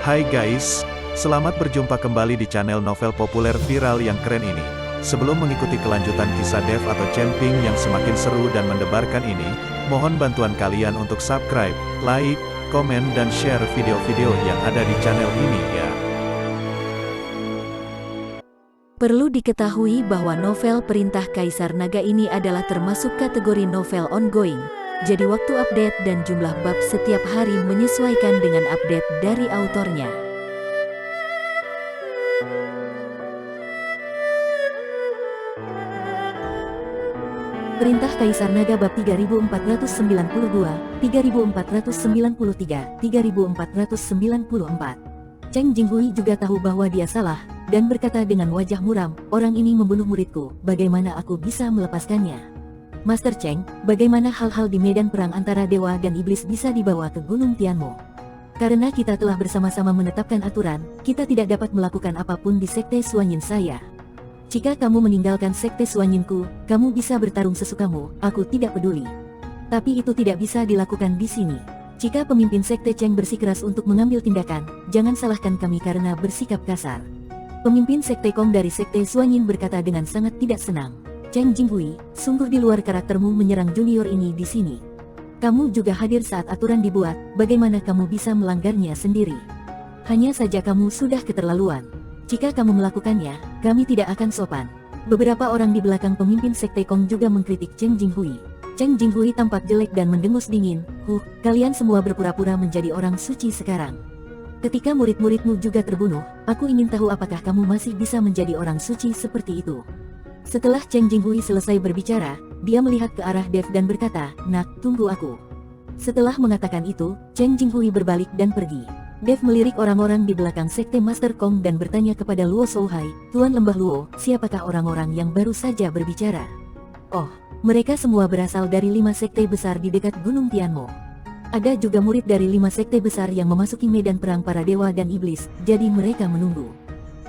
Hai guys, selamat berjumpa kembali di channel novel populer viral yang keren ini. Sebelum mengikuti kelanjutan kisah Dev atau Chen-Ping yang semakin seru dan mendebarkan ini, mohon bantuan kalian untuk subscribe, like, komen dan share video-video yang ada di channel ini ya. Perlu diketahui bahwa novel Perintah Kaisar Naga ini adalah termasuk kategori novel ongoing. Jadi waktu update dan jumlah bab setiap hari menyesuaikan dengan update dari autornya. Perintah Kaisar Naga bab 3492, 3493, 3494. Cheng Jinghui juga tahu bahwa dia salah, dan berkata dengan wajah muram, orang ini membunuh muridku, bagaimana aku bisa melepaskannya? Master Cheng, bagaimana hal-hal di medan perang antara dewa dan iblis bisa dibawa ke Gunung Tianmo? Karena kita telah bersama-sama menetapkan aturan, kita tidak dapat melakukan apapun di Sekte Suanyin saya. Jika kamu meninggalkan Sekte Suanyinku, kamu bisa bertarung sesukamu, aku tidak peduli. Tapi itu tidak bisa dilakukan di sini. Jika pemimpin Sekte Cheng bersikeras untuk mengambil tindakan, jangan salahkan kami karena bersikap kasar. Pemimpin Sekte Kong dari Sekte Suanyin berkata dengan sangat tidak senang. Cheng Jinghui, sungguh di luar karaktermu menyerang junior ini di sini. Kamu juga hadir saat aturan dibuat, bagaimana kamu bisa melanggarnya sendiri? Hanya saja kamu sudah keterlaluan. Jika kamu melakukannya, kami tidak akan sopan. Beberapa orang di belakang pemimpin Sekte Kong juga mengkritik Cheng Jinghui. Cheng Jinghui tampak jelek dan mendengus dingin, kalian semua berpura-pura menjadi orang suci sekarang. Ketika murid-muridmu juga terbunuh, aku ingin tahu apakah kamu masih bisa menjadi orang suci seperti itu. Setelah Cheng Jinghui selesai berbicara, dia melihat ke arah Dev dan berkata, "Nak, tunggu aku." Setelah mengatakan itu, Cheng Jinghui berbalik dan pergi. Dev melirik orang-orang di belakang Sekte Master Kong dan bertanya kepada Luo Shouhai, "Tuan Lembah Luo, siapakah orang-orang yang baru saja berbicara?" "Oh, mereka semua berasal dari 5 sekte besar di dekat Gunung Tianmo. Ada juga murid dari 5 sekte besar yang memasuki medan perang para dewa dan iblis, jadi mereka menunggu.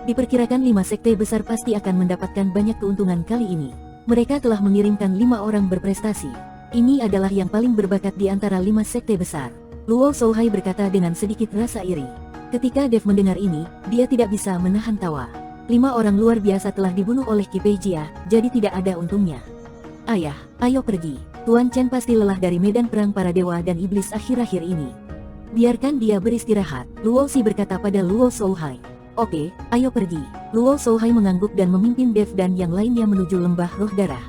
Diperkirakan 5 sekte besar pasti akan mendapatkan banyak keuntungan kali ini. Mereka telah mengirimkan 5 orang berprestasi. Ini adalah yang paling berbakat di antara 5 sekte besar." Luo Shouhai berkata dengan sedikit rasa iri. Ketika Dev mendengar ini, dia tidak bisa menahan tawa. 5 orang luar biasa telah dibunuh oleh Qi Peijia, jadi tidak ada untungnya. "Ayah, ayo pergi. Tuan Chen pasti lelah dari medan perang para dewa dan iblis akhir-akhir ini. Biarkan dia beristirahat." Luo Xi berkata pada Luo Shouhai. "Oke, ayo pergi." Luo Shouhai mengangguk dan memimpin Dev dan yang lainnya menuju lembah roh darah.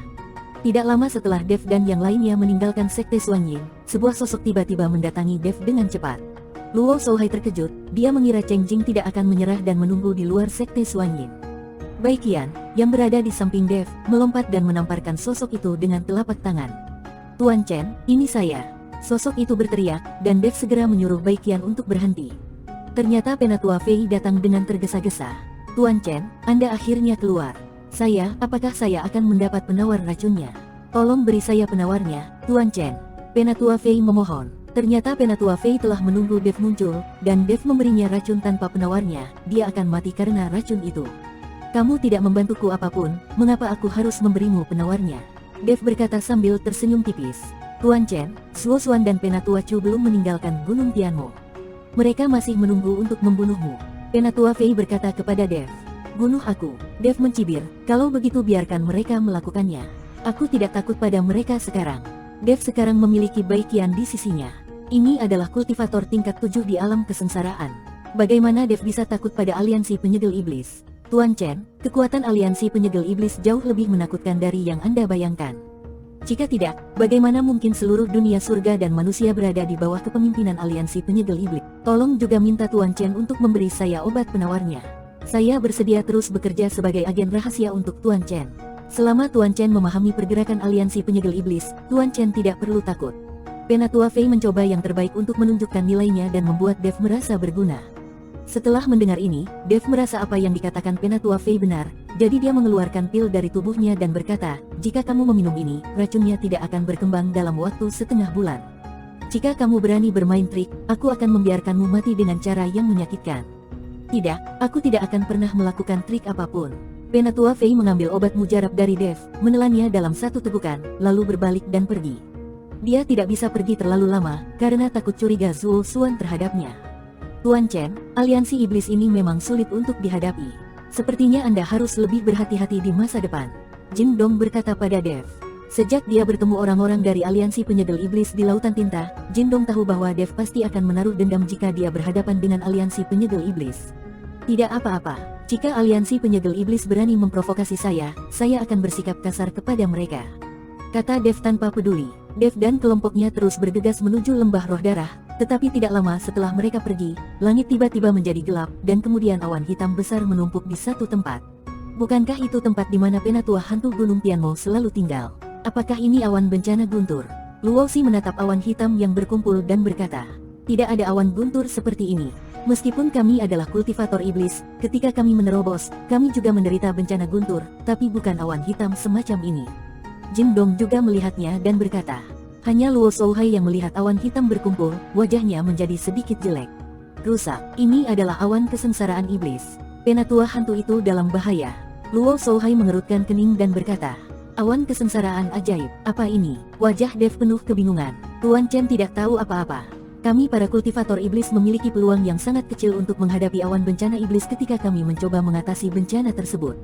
Tidak lama setelah Dev dan yang lainnya meninggalkan Sekte Suanyin, sebuah sosok tiba-tiba mendatangi Dev dengan cepat. Luo Shouhai terkejut, dia mengira Cheng Jing tidak akan menyerah dan menunggu di luar Sekte Suanyin. Bai Qian, yang berada di samping Dev, melompat dan menamparkan sosok itu dengan telapak tangan. "Tuan Chen, ini saya." Sosok itu berteriak, dan Dev segera menyuruh Bai Qian untuk berhenti. Ternyata Penatua Fei datang dengan tergesa-gesa. "Tuan Chen, Anda akhirnya keluar. Apakah saya akan mendapat penawar racunnya? Tolong beri saya penawarnya, Tuan Chen." Penatua Fei memohon. Ternyata Penatua Fei telah menunggu Dev muncul, dan Dev memberinya racun tanpa penawarnya, dia akan mati karena racun itu. "Kamu tidak membantuku apapun, mengapa aku harus memberimu penawarnya?" Dev berkata sambil tersenyum tipis. "Tuan Chen, Suo Xuan dan Penatua Chu belum meninggalkan Gunung Tianmo. Mereka masih menunggu untuk membunuhmu." Penatua Fei berkata kepada Dev. "Bunuh aku." Dev mencibir, "Kalau begitu biarkan mereka melakukannya. Aku tidak takut pada mereka sekarang." Dev sekarang memiliki Bai Qian di sisinya. Ini adalah kultivator tingkat 7 di alam kesengsaraan. Bagaimana Dev bisa takut pada aliansi penyegel iblis? "Tuan Chen, kekuatan aliansi penyegel iblis jauh lebih menakutkan dari yang Anda bayangkan. Jika tidak, bagaimana mungkin seluruh dunia surga dan manusia berada di bawah kepemimpinan aliansi penyegel iblis? Tolong juga minta Tuan Chen untuk memberi saya obat penawarnya. Saya bersedia terus bekerja sebagai agen rahasia untuk Tuan Chen. Selama Tuan Chen memahami pergerakan aliansi penyegel iblis, Tuan Chen tidak perlu takut." Penatua Fei mencoba yang terbaik untuk menunjukkan nilainya dan membuat Dev merasa berguna. Setelah mendengar ini, Dev merasa apa yang dikatakan Penatua Fei benar, jadi dia mengeluarkan pil dari tubuhnya dan berkata, "Jika kamu meminum ini, racunnya tidak akan berkembang dalam waktu setengah bulan. Jika kamu berani bermain trik, aku akan membiarkanmu mati dengan cara yang menyakitkan." "Tidak, aku tidak akan pernah melakukan trik apapun." Penatua Fei mengambil obat mujarab dari Dev, menelannya dalam satu tegukan, lalu berbalik dan pergi. Dia tidak bisa pergi terlalu lama, karena takut curiga Zuo Xuan terhadapnya. Tuan Chen, aliansi iblis ini memang sulit untuk dihadapi. Sepertinya Anda harus lebih berhati-hati di masa depan. Jin Dong berkata pada Dev. Sejak dia bertemu orang-orang dari aliansi penyegel iblis di Lautan Tinta, Jin Dong tahu bahwa Dev pasti akan menaruh dendam jika dia berhadapan dengan aliansi penyegel iblis. Tidak apa-apa, jika aliansi penyegel iblis berani memprovokasi saya akan bersikap kasar kepada mereka, kata Dev tanpa peduli. Dev dan kelompoknya terus bergegas menuju lembah roh darah, tetapi tidak lama setelah mereka pergi, langit tiba-tiba menjadi gelap, dan kemudian awan hitam besar menumpuk di satu tempat. Bukankah itu tempat di mana penatua hantu Gunung Tianmo selalu tinggal? Apakah ini awan bencana guntur? Luo Xi menatap awan hitam yang berkumpul dan berkata, tidak ada awan guntur seperti ini. Meskipun kami adalah kultivator iblis, ketika kami menerobos, kami juga menderita bencana guntur, tapi bukan awan hitam semacam ini. Jin Dong juga melihatnya dan berkata, hanya Luo Shouhai yang melihat awan hitam berkumpul, wajahnya menjadi sedikit jelek. Rusak, ini adalah awan kesengsaraan iblis. Penatua hantu itu dalam bahaya. Luo Shouhai mengerutkan kening dan berkata, awan kesengsaraan ajaib, apa ini? Wajah Dev penuh kebingungan. Tuan Chen tidak tahu apa-apa. Kami para kultivator iblis memiliki peluang yang sangat kecil untuk menghadapi awan bencana iblis ketika kami mencoba mengatasi bencana tersebut.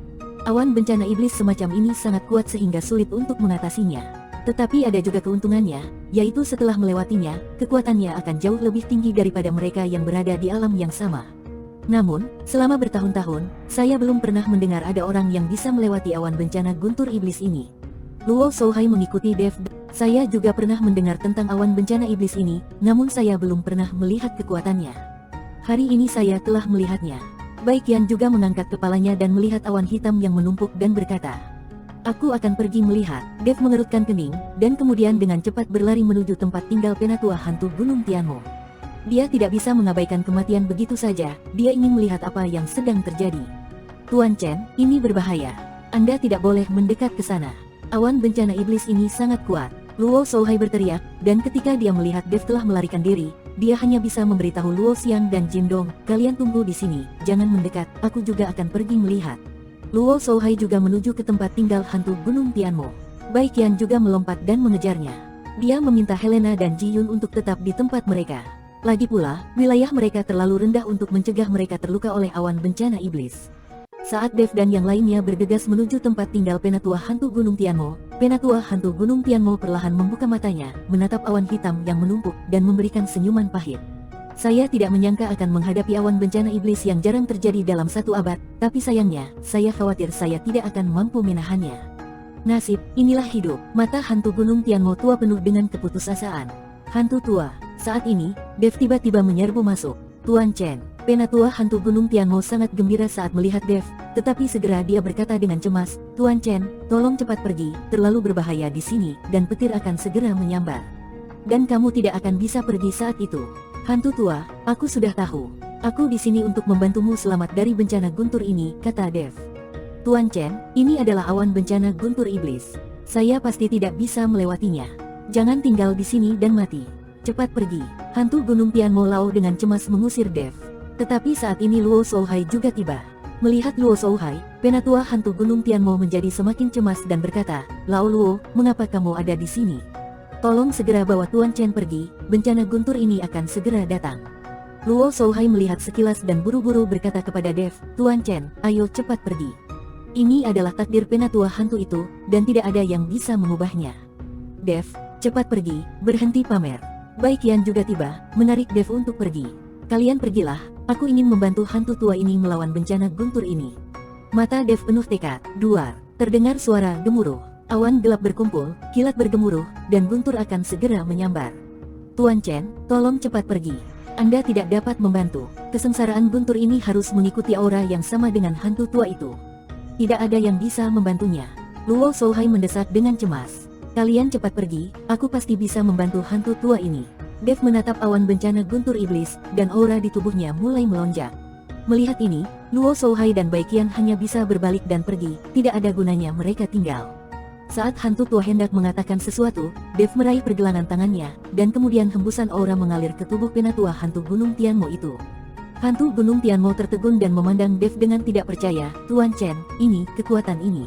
Awan bencana iblis semacam ini sangat kuat sehingga sulit untuk mengatasinya. Tetapi ada juga keuntungannya, yaitu setelah melewatinya, kekuatannya akan jauh lebih tinggi daripada mereka yang berada di alam yang sama. Namun, selama bertahun-tahun, saya belum pernah mendengar ada orang yang bisa melewati awan bencana guntur iblis ini. Luo Shouhai mengikuti Dev. Saya juga pernah mendengar tentang awan bencana iblis ini, namun saya belum pernah melihat kekuatannya. Hari ini saya telah melihatnya. Baiqian juga mengangkat kepalanya dan melihat awan hitam yang menumpuk dan berkata, aku akan pergi melihat. Dev mengerutkan kening, dan kemudian dengan cepat berlari menuju tempat tinggal penatua hantu Gunung Tianmo. Dia tidak bisa mengabaikan kematian begitu saja, dia ingin melihat apa yang sedang terjadi. Tuan Chen, ini berbahaya. Anda tidak boleh mendekat ke sana. Awan bencana iblis ini sangat kuat. Luo Shouhai berteriak, dan ketika dia melihat Dev telah melarikan diri, dia hanya bisa memberitahu Luo Xiang dan Jin Dong, kalian tunggu di sini, jangan mendekat, aku juga akan pergi melihat. Luo Shouhai juga menuju ke tempat tinggal hantu Gunung Tianmo. Baiqian juga melompat dan mengejarnya. Dia meminta Helena dan Ji Yun untuk tetap di tempat mereka. Lagi pula, wilayah mereka terlalu rendah untuk mencegah mereka terluka oleh awan bencana iblis. Saat Dev dan yang lainnya bergegas menuju tempat tinggal penatua hantu Gunung Tianmo, penatua hantu Gunung Tianmo perlahan membuka matanya, menatap awan hitam yang menumpuk, dan memberikan senyuman pahit. Saya tidak menyangka akan menghadapi awan bencana iblis yang jarang terjadi dalam satu abad, tapi sayangnya, saya khawatir saya tidak akan mampu menahannya. Nasib, inilah hidup. Mata hantu Gunung Tianmo tua penuh dengan keputusasaan. Hantu tua. Saat ini, Dev tiba-tiba menyerbu masuk. Tuan Chen. Penatua hantu Gunung Tianmo sangat gembira saat melihat Dev, tetapi segera dia berkata dengan cemas, Tuan Chen, tolong cepat pergi, terlalu berbahaya di sini, dan petir akan segera menyambar. Dan kamu tidak akan bisa pergi saat itu. Hantu tua, aku sudah tahu. Aku di sini untuk membantumu selamat dari bencana guntur ini, kata Dev. Tuan Chen, ini adalah awan bencana guntur iblis. Saya pasti tidak bisa melewatinya. Jangan tinggal di sini dan mati. Cepat pergi. Hantu Gunung Tianmo Lao dengan cemas mengusir Dev. Tetapi saat ini Luo Shouhai juga tiba. Melihat Luo Shouhai, penatua hantu Gunung Tianmo menjadi semakin cemas dan berkata, Lao Luo, mengapa kamu ada di sini? Tolong segera bawa Tuan Chen pergi, bencana guntur ini akan segera datang. Luo Shouhai melihat sekilas dan buru-buru berkata kepada Dev, Tuan Chen, ayo cepat pergi. Ini adalah takdir penatua hantu itu, dan tidak ada yang bisa mengubahnya. Dev, cepat pergi, berhenti pamer. Baiqian juga tiba, menarik Dev untuk pergi. Kalian pergilah, aku ingin membantu hantu tua ini melawan bencana guntur ini. Mata Dev penuh tekad. Duar, terdengar suara gemuruh. Awan gelap berkumpul, kilat bergemuruh, dan guntur akan segera menyambar. Tuan Chen, tolong cepat pergi. Anda tidak dapat membantu. Kesengsaraan guntur ini harus mengikuti aura yang sama dengan hantu tua itu. Tidak ada yang bisa membantunya. Luo Shouhai mendesak dengan cemas. Kalian cepat pergi, aku pasti bisa membantu hantu tua ini. Dev menatap awan bencana guntur iblis, dan aura di tubuhnya mulai melonjak. Melihat ini, Luo Shouhai dan Baiqian hanya bisa berbalik dan pergi, tidak ada gunanya mereka tinggal. Saat hantu tua hendak mengatakan sesuatu, Dev meraih pergelangan tangannya, dan kemudian hembusan aura mengalir ke tubuh penatua hantu Gunung Tianmo itu. Hantu Gunung Tianmo tertegun dan memandang Dev dengan tidak percaya, Tuan Chen, ini, kekuatan ini.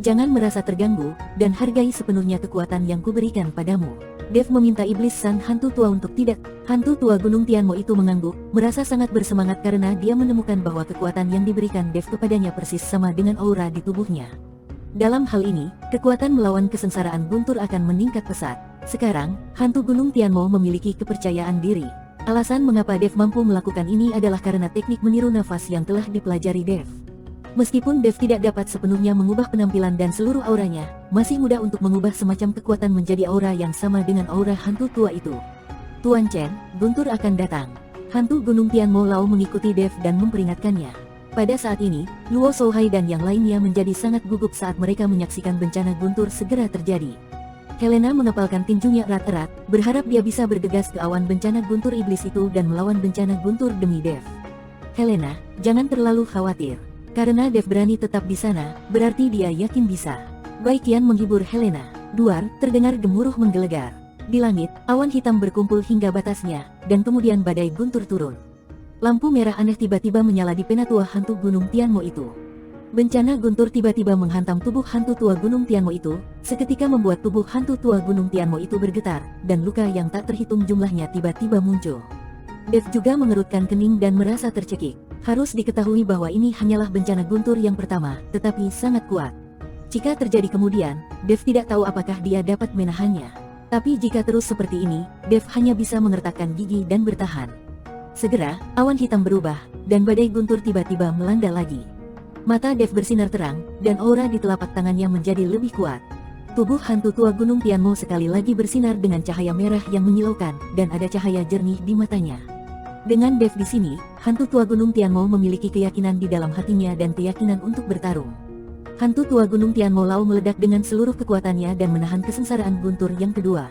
Jangan merasa terganggu, dan hargai sepenuhnya kekuatan yang kuberikan padamu. Dev meminta iblis sang hantu tua untuk tidak. Hantu tua Gunung Tianmo itu mengangguk, merasa sangat bersemangat karena dia menemukan bahwa kekuatan yang diberikan Dev kepadanya persis sama dengan aura di tubuhnya. Dalam hal ini, kekuatan melawan kesengsaraan Guntur akan meningkat pesat. Sekarang, hantu Gunung Tianmo memiliki kepercayaan diri. Alasan mengapa Dev mampu melakukan ini adalah karena teknik meniru nafas yang telah dipelajari Dev. Meskipun Dev tidak dapat sepenuhnya mengubah penampilan dan seluruh auranya, masih mudah untuk mengubah semacam kekuatan menjadi aura yang sama dengan aura hantu tua itu. Tuan Chen, Guntur akan datang. Hantu Gunung Tianmo Lao mengikuti Dev dan memperingatkannya. Pada saat ini, Luo Shouhai dan yang lainnya menjadi sangat gugup saat mereka menyaksikan bencana guntur segera terjadi. Helena mengepalkan tinjunya erat-erat, berharap dia bisa bergegas ke awan bencana guntur iblis itu dan melawan bencana guntur demi Dev. Helena, jangan terlalu khawatir. Karena Dev berani tetap di sana, berarti dia yakin bisa. Bai Qian menghibur Helena. Duar, terdengar gemuruh menggelegar. Di langit, awan hitam berkumpul hingga batasnya, dan kemudian badai guntur turun. Lampu merah aneh tiba-tiba menyala di penatua hantu Gunung Tianmo itu. Bencana guntur tiba-tiba menghantam tubuh hantu tua Gunung Tianmo itu, seketika membuat tubuh hantu tua Gunung Tianmo itu bergetar, dan luka yang tak terhitung jumlahnya tiba-tiba muncul. Dev juga mengerutkan kening dan merasa tercekik. Harus diketahui bahwa ini hanyalah bencana guntur yang pertama, tetapi sangat kuat. Jika terjadi kemudian, Dev tidak tahu apakah dia dapat menahannya. Tapi jika terus seperti ini, Dev hanya bisa mengertakkan gigi dan bertahan. Segera, awan hitam berubah, dan badai guntur tiba-tiba melanda lagi. Mata Dev bersinar terang, dan aura di telapak tangannya menjadi lebih kuat. Tubuh hantu tua Gunung Tianmo sekali lagi bersinar dengan cahaya merah yang menyilaukan, dan ada cahaya jernih di matanya. Dengan Dev di sini, hantu tua Gunung Tianmo memiliki keyakinan di dalam hatinya dan keyakinan untuk bertarung. Hantu tua Gunung Tianmo Lao meledak dengan seluruh kekuatannya dan menahan kesengsaraan guntur yang kedua.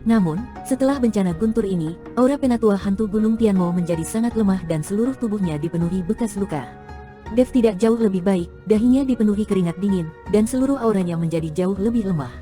Namun, setelah bencana guntur ini, aura penatua hantu Gunung Tianmo menjadi sangat lemah dan seluruh tubuhnya dipenuhi bekas luka. Dev tidak jauh lebih baik, dahinya dipenuhi keringat dingin, dan seluruh auranya menjadi jauh lebih lemah.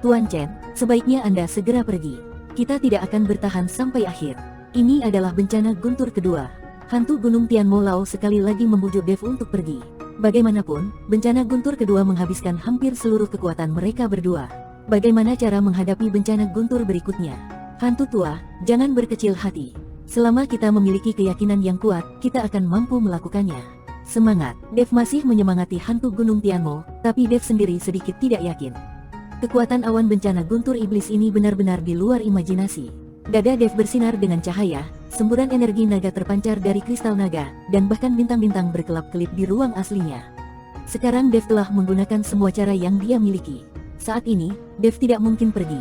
Tuan Chen, sebaiknya Anda segera pergi. Kita tidak akan bertahan sampai akhir. Ini adalah bencana guntur kedua. Hantu Gunung Tianmo Lao sekali lagi membujuk Dev untuk pergi. Bagaimanapun, bencana guntur kedua menghabiskan hampir seluruh kekuatan mereka berdua. Bagaimana cara menghadapi bencana guntur berikutnya? Hantu tua, jangan berkecil hati. Selama kita memiliki keyakinan yang kuat, kita akan mampu melakukannya. Semangat, Dev masih menyemangati hantu Gunung Tianmo, tapi Dev sendiri sedikit tidak yakin. Kekuatan awan bencana guntur iblis ini benar-benar di luar imajinasi. Dada Dev bersinar dengan cahaya, semburan energi naga terpancar dari kristal naga, dan bahkan bintang-bintang berkelap-kelip di ruang aslinya. Sekarang Dev telah menggunakan semua cara yang dia miliki. Saat ini, Dev tidak mungkin pergi.